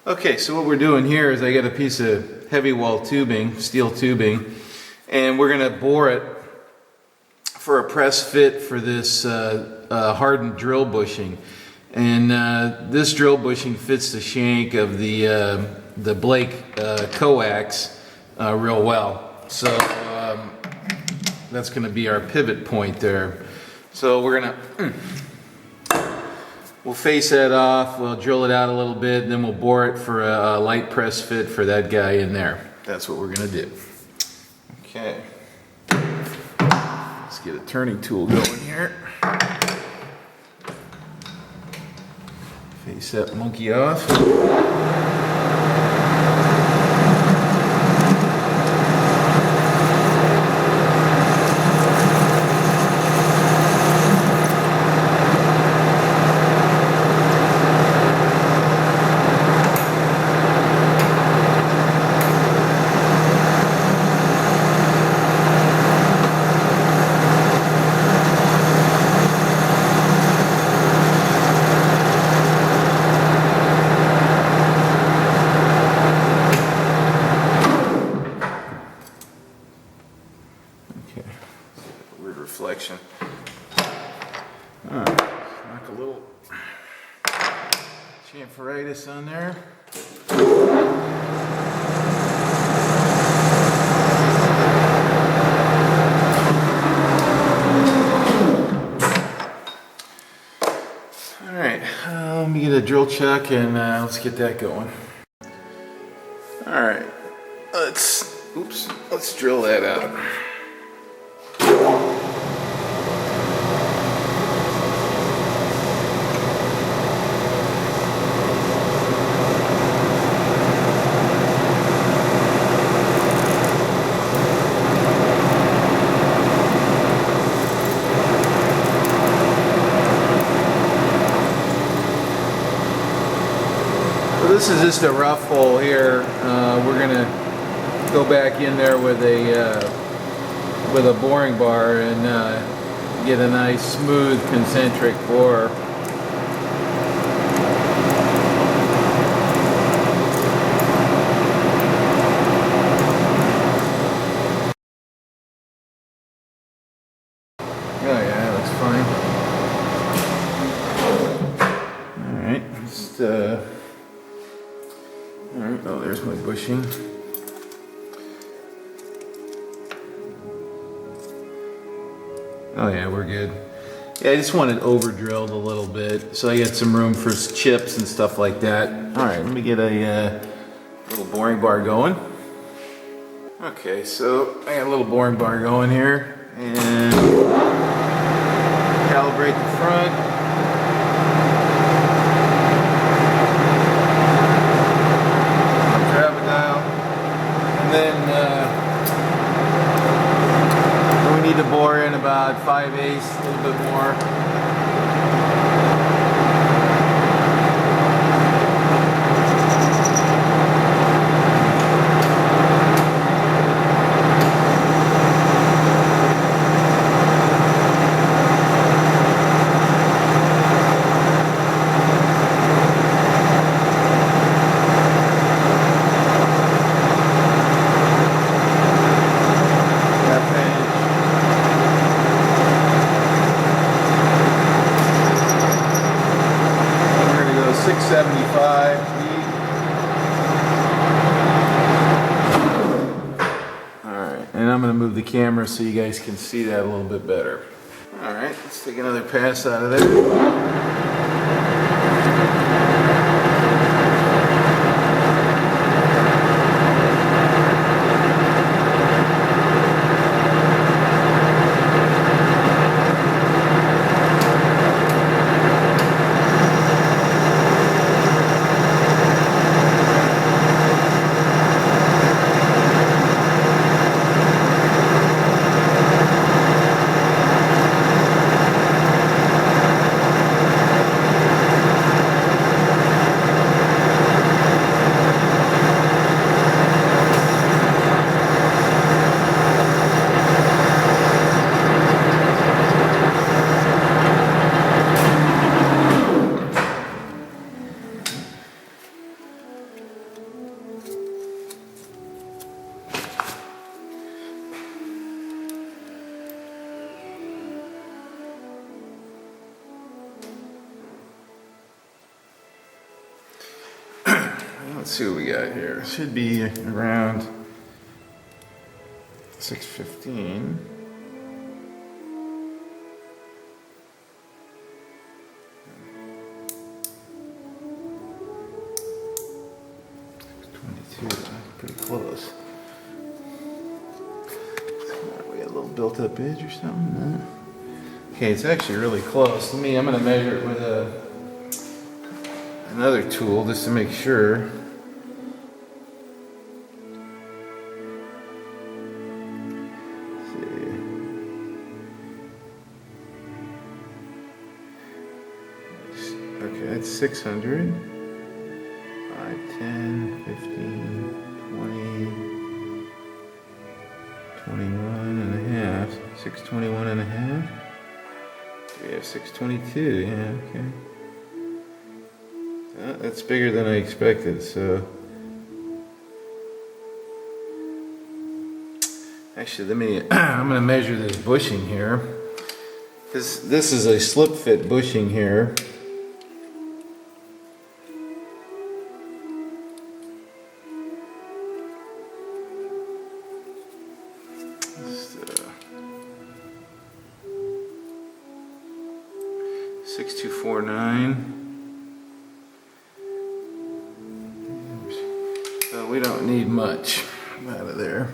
Okay, so what we're doing here is I got a piece of heavy wall tubing, steel tubing, and we're going to bore it for a press fit for this hardened drill bushing. And this drill bushing fits the shank of the Blake Coax real well. So that's going to be our pivot point there. So we're going to we'll face that off, we'll drill it out a little bit, and then we'll bore it for a light press fit for that guy in there. That's what we're going to do. Okay. Let's get a turning tool going here. Face that monkey off. Weird reflection. Alright, knock a little chamferitis on there. Alright, let me get a drill chuck and let's get that going. Alright, let's drill that out. This is just a rough hole here. We're gonna go back in there with a boring bar and get a nice smooth concentric bore. Oh yeah, that looks fine. All right, just Alright, oh, there's my bushing. Oh yeah, we're good. Yeah, I just want it over drilled a little bit so I get some room for chips and stuff like that. Alright, let me get a little boring bar going. Okay, so I got a little boring bar going here and calibrate the front. Then we need to bore in about 5/8, a little bit more. I'm going to move the camera so you guys can see that a little bit better. Alright, let's take another pass out of there. let's see what we got here. Should be around 615. Pretty close. We got a little built-up edge or something. No? Okay, it's actually really close. I'm going to measure it with another tool just to make sure. Let's see. Okay, that's 600. 5, 10, 15, 20, 21 and a half, 621 and a half. We have 622, yeah, okay. That's bigger than I expected, so. Actually, I'm gonna measure this bushing here. This is a slip fit bushing here. Just, 6249. So we don't need much out of there.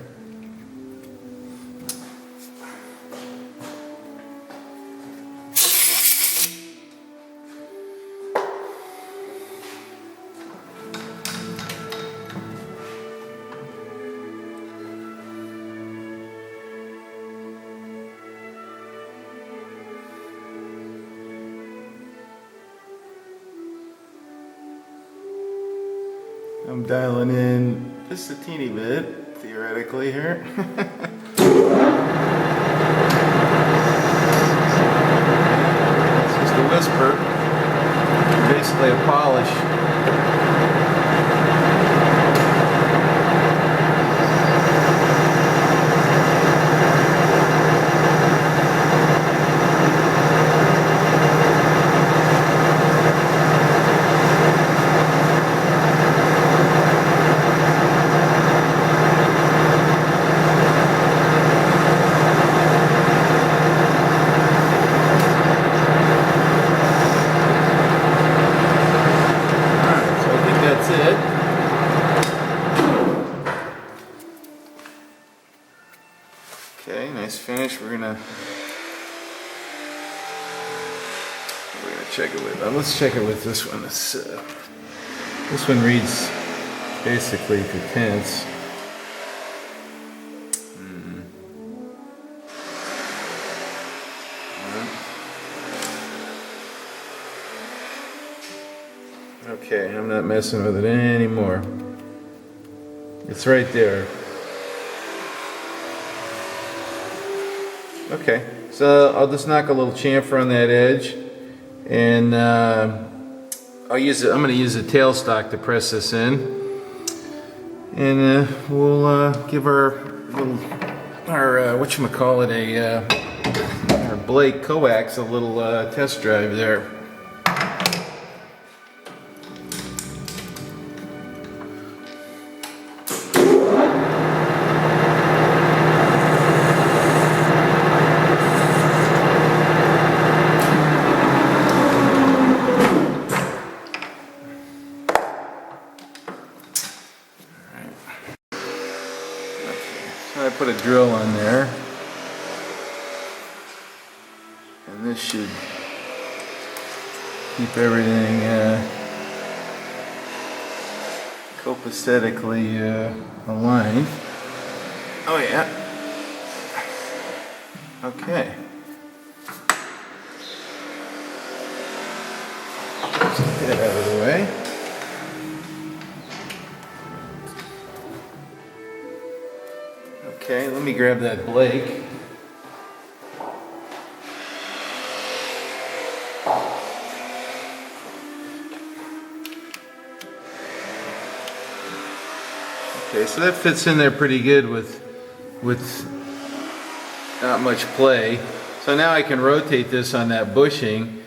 I'm dialing in just a teeny bit, theoretically here. It's just a whisper, basically a polish. Okay, nice finish. We're gonna check it with. Let's check it with this one. This one reads basically to tenths. Okay, I'm not messing with it anymore. It's right there. Okay, so I'll just knock a little chamfer on that edge, and I'm going to use a tailstock to press this in, and we'll give our Blake Coax a little test drive there. I put a drill on there, and this should keep everything copacetically aligned. Oh yeah. Okay. Let's get that out of the way. Okay, let me grab that Blake. Okay, so that fits in there pretty good with not much play. So now I can rotate this on that bushing,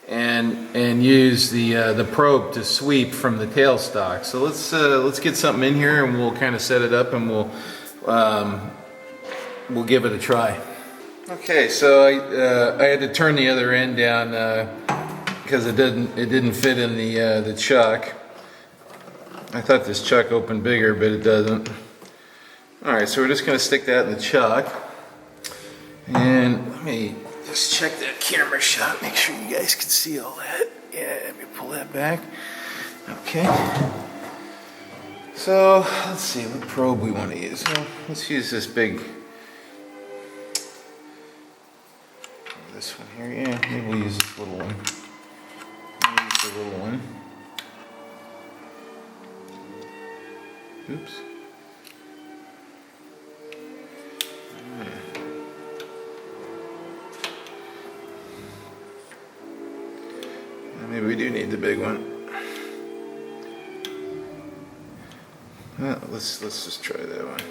and and use the probe to sweep from the tailstock. So let's get something in here and we'll kind of set it up and we'll give it a try. Okay, so I had to turn the other end down because it didn't fit in the chuck. I thought this chuck opened bigger, but it doesn't. All right, so we're just going to stick that in the chuck, and let me just check that camera shot, make sure you guys can see all that. Yeah, let me pull that back. Okay. So let's see what probe we want to use. Well, let's use this big. This one here, yeah, maybe we'll use this little one. We'll use the little one. Oops. Maybe we do need the big one. Well, let's just try that one.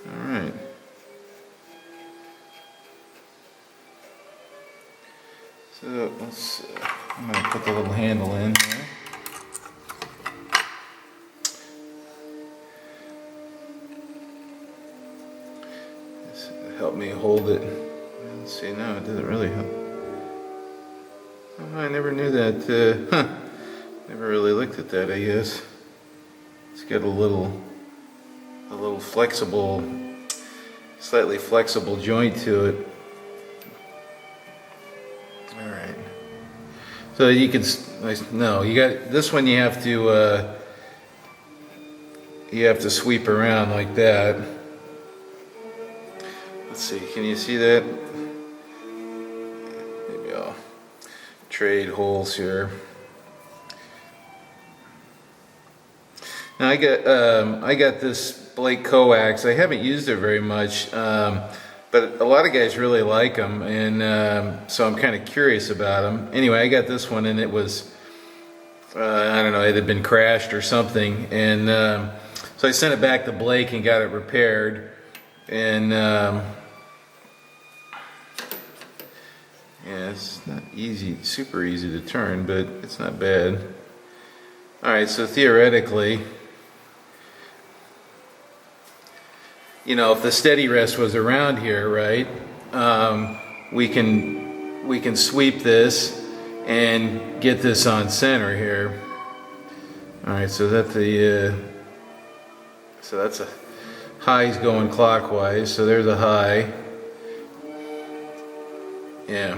All right. So I'm going to put the little handle in here. This help me hold it. Let's see, no, it doesn't really help. Oh, I never knew that. Never really looked at that, I guess. It's got a little flexible, slightly flexible joint to it. All right. So you can, no, you got this one. You have to sweep around like that. Let's see. Can you see that? Maybe I'll trade holes here. Now I got this Blake Coax. I haven't used it very much, but a lot of guys really like them, and so I'm kind of curious about them. Anyway, I got this one, and it was I don't know, it had been crashed or something, and so I sent it back to Blake and got it repaired, and yeah, it's not easy, super easy to turn, but it's not bad. All right, so theoretically, you know, if the steady rest was around here, right, we can sweep this and get this on center here. All right, so that's a high's going clockwise, so there's a high. Yeah,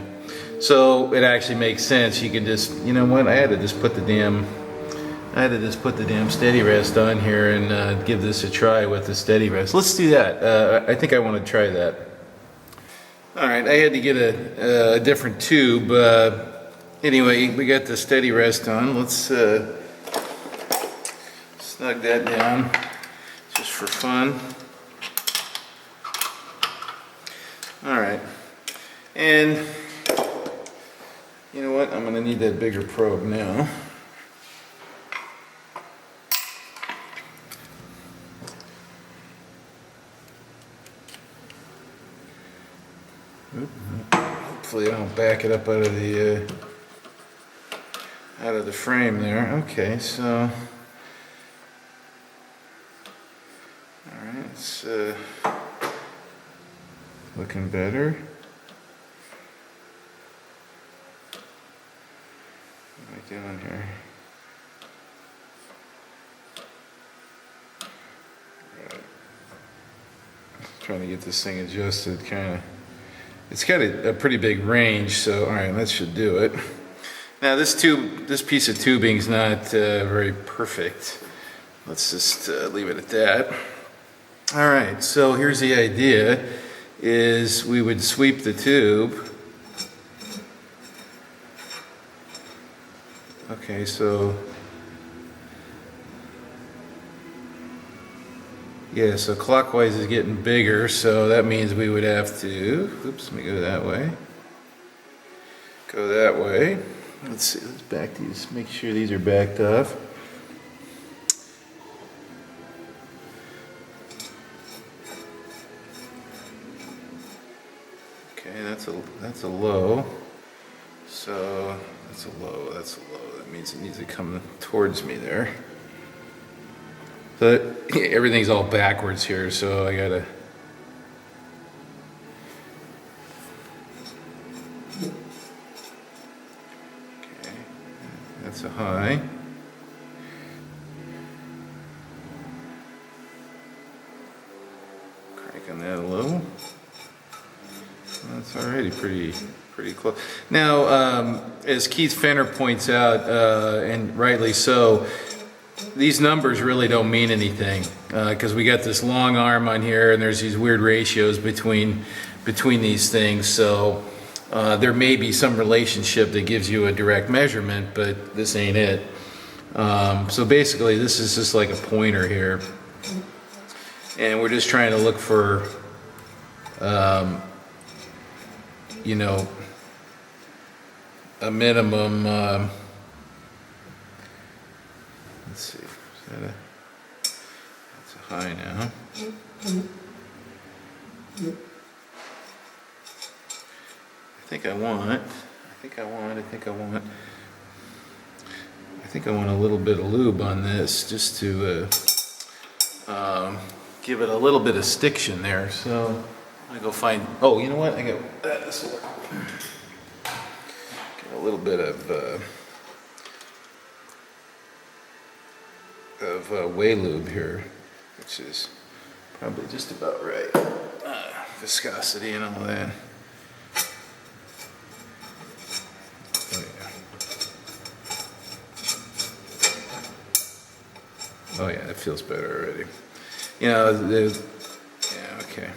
so it actually makes sense. You can just, you know what, I had to just put the damn steady rest on here and give this a try with the steady rest. Let's do that. I think I want to try that. All right, I had to get a different tube. Anyway, we got the steady rest on. Let's snug that down just for fun. All right, and you know what? I'm going to need that bigger probe now. Hopefully I don't back it up out of the frame there. Okay, so all right, it's looking better. What am I doing here? Right. Trying to get this thing adjusted, kind of. It's got a pretty big range, so all right, that should do it. Now this piece of tubing is not very perfect. Let's just leave it at that. All right, so here's the idea: is we would sweep the tube. Okay, so yeah, so clockwise is getting bigger, so that means we would have to, oops, let me go that way. Go that way. Let's see, let's back these, make sure these are backed off. Okay, that's a low. So that's a low. That means it needs to come towards me there. But everything's all backwards here, so I gotta. Okay, that's a high. Cranking that a little. That's already pretty close. Now, as Keith Fenner points out, and rightly so, these numbers really don't mean anything because we got this long arm on here, and there's these weird ratios between these things. So there may be some relationship that gives you a direct measurement, but this ain't it. So basically, this is just like a pointer here, and we're just trying to look for, you know, a minimum. Let's see, that's a high now. I think I want a little bit of lube on this just to give it a little bit of stiction there. So I'm gonna go find. Oh, you know what? I got this will work. Get a little bit of whey lube here, which is probably just about right. Viscosity and all that. Oh yeah, that feels better already. You know, yeah, okay.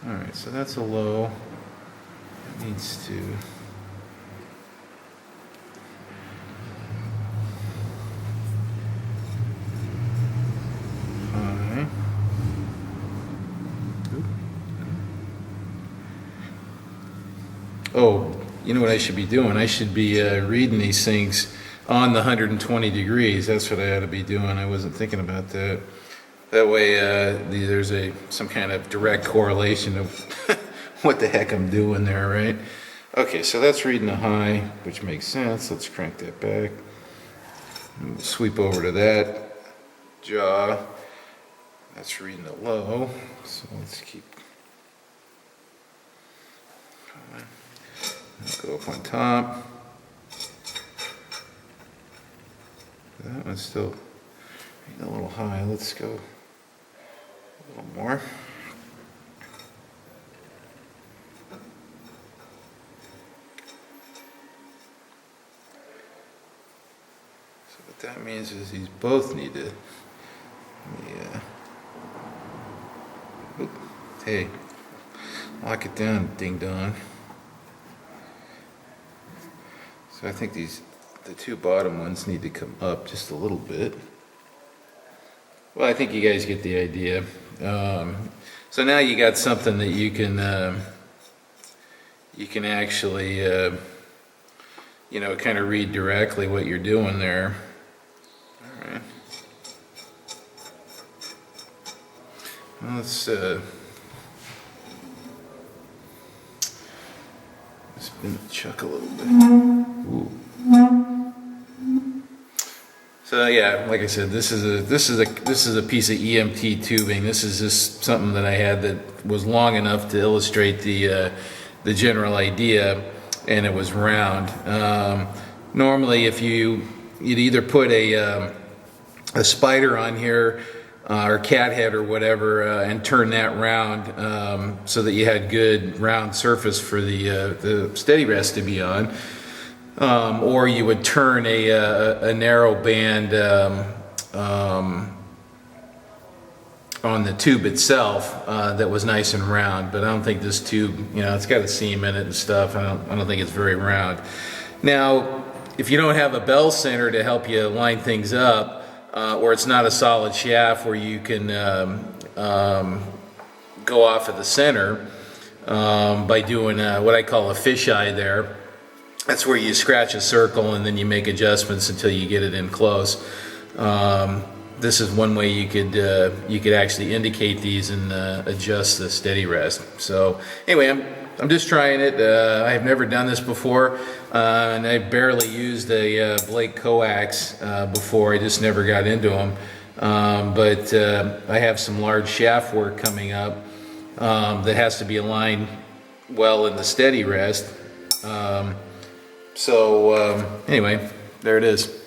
All right, so that's a low. It needs to. High. Oh, you know what I should be doing? I should be reading these things on the 120 degrees. That's what I ought to be doing. I wasn't thinking about that. That way there's some kind of direct correlation of what the heck I'm doing there, right? Okay, so that's reading a high, which makes sense. Let's crank that back. Sweep over to that jaw. That's reading a low. So let's keep going. Let's go up on top. That one's still a little high. Let's go a little more. So what that means is these both need to. Hey, lock it down, ding dong. So I think the two bottom ones need to come up just a little bit. Well, I think you guys get the idea. So now you got something that you can actually, you know, kind of read directly what you're doing there. All right. Well, let's spin the chuck a little bit. Ooh. So yeah, like I said, this is a piece of EMT tubing. This is just something that I had that was long enough to illustrate the general idea, and it was round. Normally, if you'd either put a spider on here or cat head or whatever, and turn that round so that you had good round surface for the steady rest to be on. Or you would turn a narrow band on the tube itself that was nice and round, but I don't think this tube, you know, it's got a seam in it and stuff. I don't think it's very round. Now, if you don't have a bell center to help you line things up, or it's not a solid shaft where you can go off of the center by doing what I call a fisheye there. That's where you scratch a circle and then you make adjustments until you get it in close. this is one way you could actually indicate these and adjust the steady rest. So anyway, I'm just trying it. I have never done this before, and I barely used a Blake Coax before. I just never got into them. But I have some large shaft work coming up that has to be aligned well in the steady rest. Anyway, there it is.